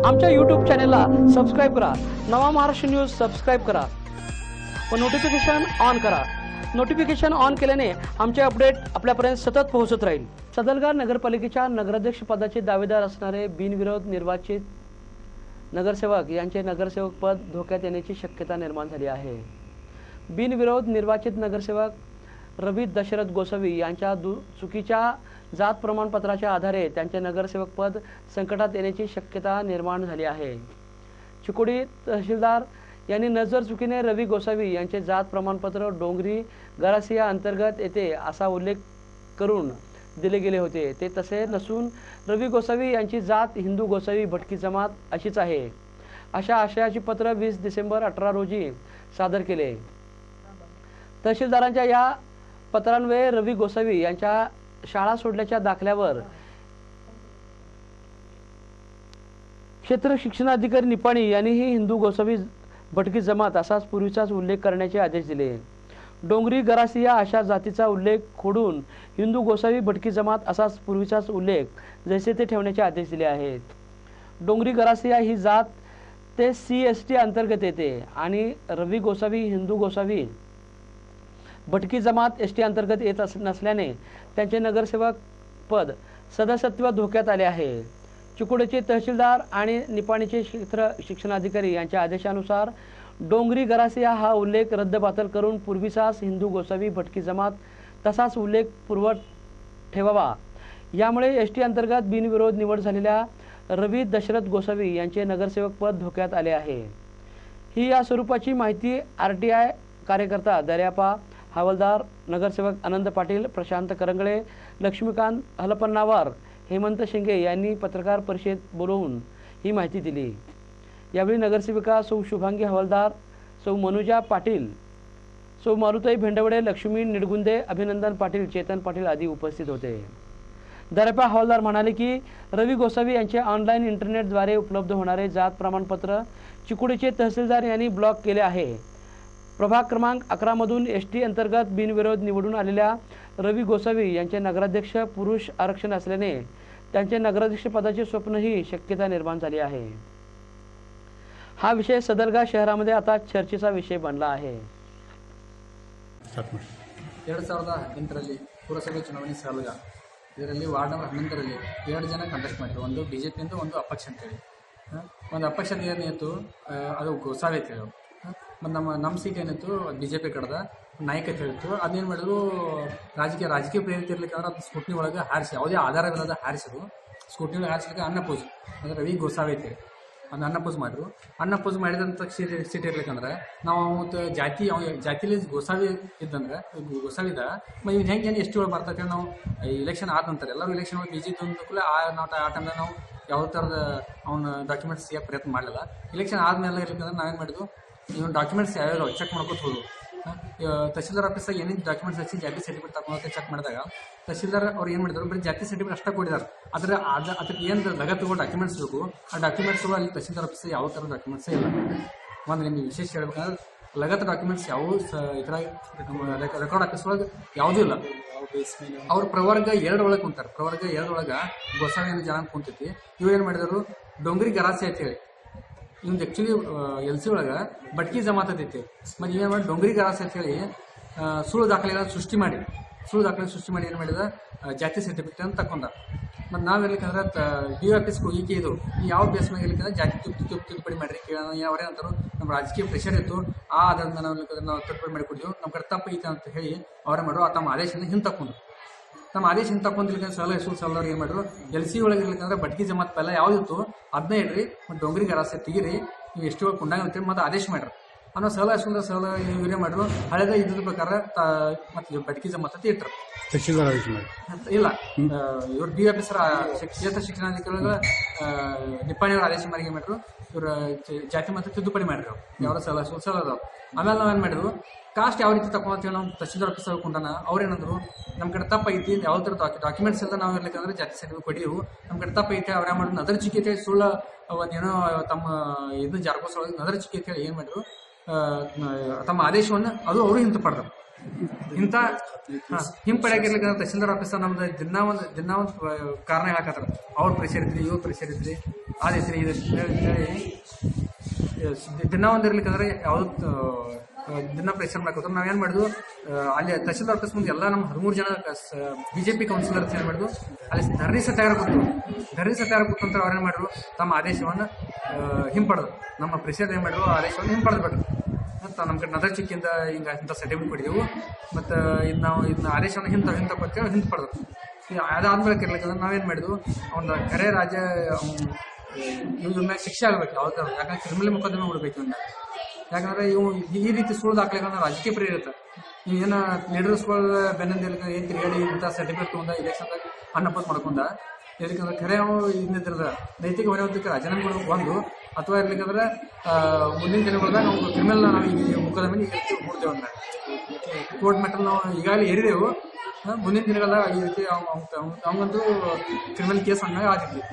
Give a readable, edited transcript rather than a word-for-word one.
आमच्या यूट्यूब चॅनेलला सबस्क्राईब करा। नवा महाराष्ट्र न्यूज सबस्क्राईब करा व नोटिफिकेशन ऑन करा। नोटिफिकेशन ऑन केल्याने आमचे अपडेट आपल्यापर्यंत सतत पोहोचत राहील। सदलगा नगरपालिकेच्या नगराध्यक्ष पदाचे दावेदार असणारे बिनविरोध निर्वाचित नगरसेवक यांचे नगरसेवक पद धोक्यात येण्याची शक्यता निर्माण झाली आहे। बिनविरोध निर्वाचित नगरसेवक रवी दशरथ गोसावी यांच्या चुकीच्या जात प्रमाणपत्राच्या आधारे त्यांचे नगरसेवक पद संकटात येण्याची शक्यता निर्माण झाली आहे। चिकोडी तहसीलदार यांनी नजर चुकीने रवी गोसावी यांचे जात प्रमाणपत्र डोंगरी गरासिया अंतर्गत येते असा उल्लेख करून दिले गेले होते। ते तसे नसून रवी गोसावी यांची जात हिंदू गोसावी भटकी जमात अशीच आहे अशा आशयाचे पत्र 20 डिसेंबर 18 रोजी सादर केले। तहसीलदारांच्या या पत्रान्वये रवी गोसावी यांच्या शाळा सोडल्याच्या दाखल्यावर क्षेत्र शिक्षणाधिकारी निपाणी यांनीही हिंदू गोसावी भटकी जमात असाच पूर्वीचाच उल्लेख करण्याचे आदेश दिले। डोंगरी गरासिया अशा जातीचा उल्लेख खोडून हिंदू गोसावी भटकी जमात असाच पूर्वीचाच उल्लेख जैसे ते ठेवण्याचे आदेश दिले आहेत। डोंगरी गरासिया ही जात ते CST अंतर्गत येते आणि रवी गोसावी हिंदू गोसावी भटकी जमात ST अंतर्गत येत नसल्याने त्यांचे नगरसेवक पद सदस्यत्व धोक्यात आले आहे। चिकोडीचे तहसीलदार आणि निपाणीचे क्षेत्र शिक्षणाधिकारी यांच्या आदेशानुसार डोंगरी गरासिया हा उल्लेख रद्दबातल करून पूर्वीचाच हिंदू गोसावी भटकी जमात तसाच उल्लेख पूर्ववत ठेवावा। यामुळे ST अंतर्गत बिनविरोध निवड झालेल्या रवी दशरथ गोसावी यांचे नगरसेवक पद धोक्यात आले आहे। ही या स्वरूपाची माहिती RTI कार्यकर्ता दर्यापा हवालदार नगरसेवक आनंद पाटील प्रशांत करंगळे लक्ष्मीकांत हलपन्नावर हेमंत शिंगे यांनी पत्रकार परिषदेत बोलवून ही माहिती दिली। यावेळी नगरसेविका सौ शुभांगी हवालदार सौ मनुजा पाटील सौ मारुताई भेंडवडे लक्ष्मी निडगुंदे अभिनंदन पाटील चेतन पाटील आदी उपस्थित होते। दर्यापा हवालदार म्हणाले की रवी गोसावी यांचे ऑनलाईन इंटरनेटद्वारे उपलब्ध होणारे जात प्रमाणपत्र चिकोडीचे तहसीलदार यांनी ब्लॉक केले आहे। प्रभाग क्रमांक 11 मधून ST अंतर्गत बिनविरोध निवडून आलेल्या रवी गोसावी यांचे नगराध्यक्ष पुरुष आरक्षण असल्याने त्यांचे नगराध्यक्ष पदाचे स्वप्नही शक्यता निर्माण झाली आहे। हा विषय सदलगा शहरामध्ये आता चर्चेचा विषय बनला आहे। 2018 ಪುರಸಭೆ ಚುನಾವಣೆ ಸಲಗ ಇದರಲ್ಲಿ ವಾರ್ಡ್ ನಂಬರ್ 11ರಲ್ಲಿ 2 ಜನ ಕಂಟೆಸ್ಟ್ ಮಾಡಿದ್ರು। ಒಂದು BJP ಅಂತ ಒಂದು ಅಪಕ್ಷ ಅಂತೇಳಿ ಒಂದು ಅಪಕ್ಷದ ಏನಿತ್ತು ಅದು ಗೋಸಾವಿ ಅಂತ ಹೇಳಿ ಮತ್ತು ನಮ್ಮ ಸೀಟ್ ಏನಿತ್ತು BJP ಕಡೆದ ನಾಯಕ ಅಂತ ಹೇಳಿತ್ತು। ಅದೇನು ಮಾಡಿದ್ರು ರಾಜಕೀಯ ಪ್ರೇರಿತ ಇರ್ಲಿಕ್ಕಂದ್ರೆ ಅದು ಸ್ಕೂಟ್ನಿ ಒಳಗೆ ಹಾರಿಸಿ ಯಾವುದೇ ಆಧಾರವಿಲ್ಲದ ಹಾರಿಸಿದ್ರು। ಸ್ಕೂಟ್ನಿ ಒಳಗೆ ಹಾರಿಸ್ಲಿಕ್ಕೆ ಅನ್ನಪೂಜ್ ಅಂದರೆ ರವಿ ಗೋಸಾವಿ ಅಂತೇಳಿ ಅದನ್ನ ಅನ್ನಪೂಜ್ ಮಾಡಿದ್ರು। ಅನ್ನಪೂಜ್ ಮಾಡಿದಂಥ ಸೀಟ್ ಇರ್ಲಿಕ್ಕಂದ್ರೆ ನಾವು ಮತ್ತು ಜಾತಿಲಿ ಗೋಸಾವಿ ಇದ್ದಂದ್ರೆ ಗೋಸಾವಿದ ಇವ್ನು ಹೆಂಗೆ ST ಒಳಗೆ ಬರ್ತೈತೆ ನಾವು ಇಲೆಕ್ಷನ್ ಆದ ನಂತರ ಎಲ್ಲರೂ ಇಲೆಕ್ಷನ್ ಒಳಗೆ ಬಿಜಿ ತಂದಕ್ಕೂ ಆ ಟೈಮ್ದಾಗ ನಾವು ಯಾವ ಥರದ ಅವ್ನ ಡಾಕ್ಯುಮೆಂಟ್ಸ್ ಸಿಗೋಕ್ಕೆ ಪ್ರಯತ್ನ ಮಾಡಲಿಲ್ಲ। ಇಲೆಕ್ಷನ್ ಆದಮೇಲೆ ಇರ್ಲಿಕ್ಕಂದ್ರೆ ನಾವೇನು ಮಾಡಿದ್ವು ಇವನು ಡಾಕ್ಯುಮೆಂಟ್ಸ್ ಯಾವ್ಯಾವ ಚೆಕ್ ಮಾಡ್ಕೊತ ಹೋದ್ರು। ತಹಸೀಲ್ದಾರ್ ಆಫೀಸಾಗ ಏನೇನು ಡಾಕ್ಯುಮೆಂಟ್ಸ್ ಹಚ್ಚಿ ಜಾತಿ ಸರ್ಟಿಫಿಕೇಟ್ ತಗೊಂಡು ಚೆಕ್ ಮಾಡಿದಾಗ ತಹಸೀಲ್ದಾರ್ ಅವ್ರು ಏನು ಮಾಡಿದ್ರು ಬರೀ ಜಾತಿ ಸರ್ಟಿಫಿಕೇಟ್ ಅಷ್ಟೇ ಕೊಟ್ಟಿದ್ದಾರೆ। ಅದಕ್ಕೆ ಏನು ಲಗತ್ತಿಗೋ ಡಾಕ್ಯುಮೆಂಟ್ಸ್ ಬೇಕು ಆ ಡಾಕ್ಯುಮೆಂಟ್ಸ್ ಅಲ್ಲಿ ತಹಸೀಲ್ದಾರ್ ಆಫೀಸ್ ಯಾವ ಥರ ಡಾಕ್ಯುಮೆಂಟ್ಸೇ ಇಲ್ಲ। ಒಂದು ನಿಮಗೆ ವಿಶೇಷ ಹೇಳ್ಬೇಕಂದ್ರೆ ಲಗತ್ತು ಡಾಕ್ಯುಮೆಂಟ್ಸ್ ಯಾವ ಇದ್ರಾಗ ರೆಕಾರ್ಡ್ ಆಫೀಸ್ ಒಳಗೆ ಯಾವುದೂ ಇಲ್ಲ। ಅವ್ರು ಪ್ರವರ್ಗ 2 ಒಳಗೆ ಕುಂತಾರೆ। ಪ್ರವರ್ಗ 2 ಒಳಗೆ ಗೋಸಾವಿ ಅನ್ನೋ ಜನ ಕುಂತೈತಿ। ಇವ್ರು ಏನು ಮಾಡಿದ್ರು ಡೊಂಗರಿ ಗರಾಸಿ ಅಂತೇಳಿ ಇವ್ದು ಆ್ಯಕ್ಚುಲಿ LC ಒಳಗೆ ಭಟ್ಕಿ ಜಮಾತ್ ಐತಿ ಮತ್ತು ಇವೇನು ಮಾಡಿ ಡೊಂಗರಿ ಗರಾಸಿ ಅಂತೇಳಿ ಸುಳ್ಳು ದಾಖಲೆಗಳನ್ನು ಸೃಷ್ಟಿ ಮಾಡಿ ಏನು ಮಾಡಿದ ಜಾತಿ ಸರ್ಟಿಫಿಕೇಟ್ ಅಂತ ತಗೊಂಡ। ಮತ್ತು ನಾವು ಇರ್ಲಿಕ್ಕಂದ್ರೆ DO ಆಫೀಸ್ಗೆ ಹೋಗಿ ಇದು ಯಾವ ಬೇಸ್ ಮೇಲೆ ಇರ್ಲಿಕ್ಕಂದ್ರೆ ಜಾತಿ ತಿದ್ದುಪಡಿ ಮಾಡಿರಿ ಅವರೇ ಅಂತಾರೆ ನಮ್ಮ ರಾಜಕೀಯ ಪ್ರೆಷರ್ ಇತ್ತು ಆ ಆಧಾರದ ನಾವು ತಿದ್ದುಪಡಿ ಮಾಡಿ ಕೊಡ್ತೀವಿ ನಮ್ಮ ಕಡೆ ತಪ್ಪು ಐತೆ ಅಂತ ಹೇಳಿ ಅವರೇ ಮಾಡೋ ತಮ್ಮ ಆದೇಶದಿಂದ ಹಿಂದೆ ತಗೊಂಡು ನಮ್ಮ ಆದೇಶ ಹಿಂದೆ ತಗೊಂಡಿರ್ಲಿಕ್ಕೆ ಸಲಹೆ ಏನು ಮಾಡಿದ್ರು LC ಒಳಗೆ ಇರ್ಲಿಕ್ಕಂದ್ರೆ ಭಟ್ಕಿ ಜಮಾತ್ ಪೆಲ್ಲ ಯಾವುದಿತ್ತು ಅದನ್ನೇ ಇಡ್ರಿ ಮತ್ತು ಡೊಂಗರಿ ಗರಾಸೆ ತೆಗಿರಿ ನೀವು ಎಷ್ಟು ಒಳಗೆ ಕುಂಡಾಗ ಅಂತೇಳಿ ಮತ್ತು ಆದೇಶ ಮಾಡ್ರಿ ಅನ್ನೋ ಸಲಹೆ ಇವರೇ ಮಾಡಿದ್ರು। ಹಳೆದ ಇದ್ದ ಪ್ರಕಾರ ಮತ್ತು ಭಟ್ಕಿ ಜಮಾತ್ ಅಂತ ಇಟ್ಟರು ಇಲ್ಲ ಇವ್ರು DO ಆಫೀಸರ್ ಕ್ಷೇತ್ರ ಶಿಕ್ಷಣಾಧಿಕಾರಿಗಳ ನಿಪ್ಪಾಣಿಯವ್ರ ಆದೇಶ ಮೇರೆಗೆ ಮಾಡಿದ್ರು ಇವರು ಜಾತಿ ಮತ್ತು ತಿದ್ದುಪಡಿ ಮಾಡಿದ್ರು ಯಾವ ಸಲಹೆ ಅದಾವ। ಆಮೇಲೆ ನಾವೇನು ಮಾಡಿದ್ರು ಕಾಸ್ಟ್ ಯಾವ ರೀತಿ ತಗೊಂತೇಳಿ ನಾವು ತಹಸೀಲ್ದಾರ್ ಆಫೀಸ್ ಕೊಂಡಾನ ಅವ್ರೇನಂದ್ರು ನಮ್ಮ ಕಡೆ ತಪ್ಪೈತಿ ಯಾವ ಥರ ಡಾಕ್ಯುಮೆಂಟ್ಸ್ ಎಲ್ಲ ನಾವು ಇರ್ಲಿಕ್ಕಂದ್ರೆ ಜಾತಿ ಸರ್ಟಿಫಿಕೇಟ್ ಕೊಡಿವು ನಮ್ಮ ಕಡೆ ತಪ್ಪೈತೆ ಅವ್ರು ಏನು ಮಾಡಿದ್ರು ನದರ್ ಚಿಕ್ಕಿ ಅಂತೇಳಿ ಸುಳ್ಳು ಒಂದೇನೋ ತಮ್ಮ ಇದನ್ನ ಜಾರ್ಗೋಸೊಳಗೆ ನದರ್ ಚಿಕ್ಕಿ ಅಂತೇಳಿ ಏನು ಮಾಡಿದ್ರು ತಮ್ಮ ಆದೇಶವನ್ನು ಅದು ಅವರು ಹಿಂಪಡೆದ್ರು। ಇಂಥ ಹಿಂಪಡೆಯಾಗಿರ್ಲಿಕ್ಕೆ ತಹಸೀಲ್ದಾರ್ ಆಫೀಸರ್ ನಮ್ದು ದಿನ ಒಂದು ಕಾರಣ ಹೇಳಕತ್ತಾರ ಅವ್ರ ಪ್ರೆಷರ್ ಇದ್ರಿ ಇವ್ರ ಪ್ರೆಷರ್ ಇದ್ರಿ ಆದೈತ್ರಿ ಇದು ಹೇಳಿ ದಿನ ಒಂದಿರ್ಲಿಕ್ಕಂದ್ರೆ ಯಾವ್ದು ದಿನ ಪ್ರೆಷರ್ ಮಾಡ್ಕೋತಾರೆ. ನಾವೇನು ಮಾಡಿದ್ವು ಅಲ್ಲಿ ತಹಶೀಲ್ದಾರ್ ಆಫೀಸ್ ಮುಂದೆ ಎಲ್ಲ ನಮ್ಮ 13 ಜನ BJP ಕೌನ್ಸಿಲರ್ಸ್ ಏನು ಮಾಡಿದ್ವು ಅಲ್ಲಿ ಧರಣಿ ಸತ್ಯಾಗ್ರಹ ಕೂತಂತ ಅವ್ರೇನು ಮಾಡಿದ್ರು ತಮ್ಮ ಆದೇಶವನ್ನು ಹಿಂಪಡೆದು ನಮ್ಮ ಪ್ರೆಷರ್ ಏನು ಮಾಡಿದ್ರು ಆದೇಶವನ್ನು ಹಿಂಪಡೆದು ಬಿಟ್ರು. ಮತ್ತು ನಮ್ಮ ಕಡೆ ನದರ್ ಚಿಕ್ಕಿಂದ ಹಿಂಗೆ ಇಂಥ ಸರ್ಟಿಫಿಕೇಟ್ ಕೊಟ್ಟಿದ್ದೆವು ಮತ್ತು ಇದನ್ನ ಆದೇಶವನ್ನು ಹಿಂತಕ್ಕಂತೇಳಿ ಹಿಂಪಡೆದು ಅದಾದ್ಮೇಲೆ ಇರ್ಲಿಕ್ಕಂದ್ರೆ ನಾವೇನು ಮಾಡಿದ್ವು ಒಂದು ಕರೆ ರಾಜ್ಯ ಇವ್ರ ಮ್ಯಾಗ ಶಿಕ್ಷೆ ಆಗ್ಬೇಕು ಯಾವ್ದು, ಯಾಕಂದ್ರೆ ಕ್ರಿಮಿನಲ್ ಮೊಕದ್ದಮೆ ಬಿಡ್ಬೇಕು ಇವನ್ನ. ಯಾಕಂದ್ರೆ ಇವು ಈ ರೀತಿ ಸುಳ್ಳು ದಾಖಲೆಗಳನ್ನ ರಾಜಕೀಯ ಪ್ರೇರಿತ ನೀವು ಏನೋ ಲೀಡರ್ಸ್ಗಳ ಬೆನ್ನಂದಿಲ್ಲ ಏನು ತಿರುಗಾಡಿ ಇಂಥ ಸರ್ಟಿಫಿಕೇಟ್ ತೊಗೊಂಡ ಇಲೆಕ್ಷನ್ದಾಗ ಅನ್ನಪೋತ್ ಮಾಡ್ಕೊಂಡ ಇರ್ಲಿಕ್ಕಂದ್ರೆ ಖರೆ ಅವು ಇನ್ನಿದ್ರದ ನೈತಿಕ ಹೊಣೆಗಾರಿಕೆ ರಾಜೀನಾಮೆಗಳು ಒಂದು ಅಥವಾ ಇರ್ಲಿಕ್ಕಂದ್ರೆ ಮುಂದಿನ ದಿನಗಳದಾಗ ನಾವು ಕ್ರಿಮಿನಲ್ ನಾವು ಈ ಮೊಕದ್ದಮೆ ಬಿಡ್ತೇವೆ ಅಂದ್ರೆ ಕೋರ್ಟ್ ಮೆಟಲ್ ನಾವು ಈಗಾಗಲೇ ಏರಿದೆವು. ಮುಂದಿನ ದಿನಗಳದಾಗ ಈ ರೀತಿ ಅವಂಗಂತೂ ಕ್ರಿಮಿನಲ್ ಕೇಸ್ ಹಂಗಾಗಿ ಆಗ್ತಿದ್ವಿ.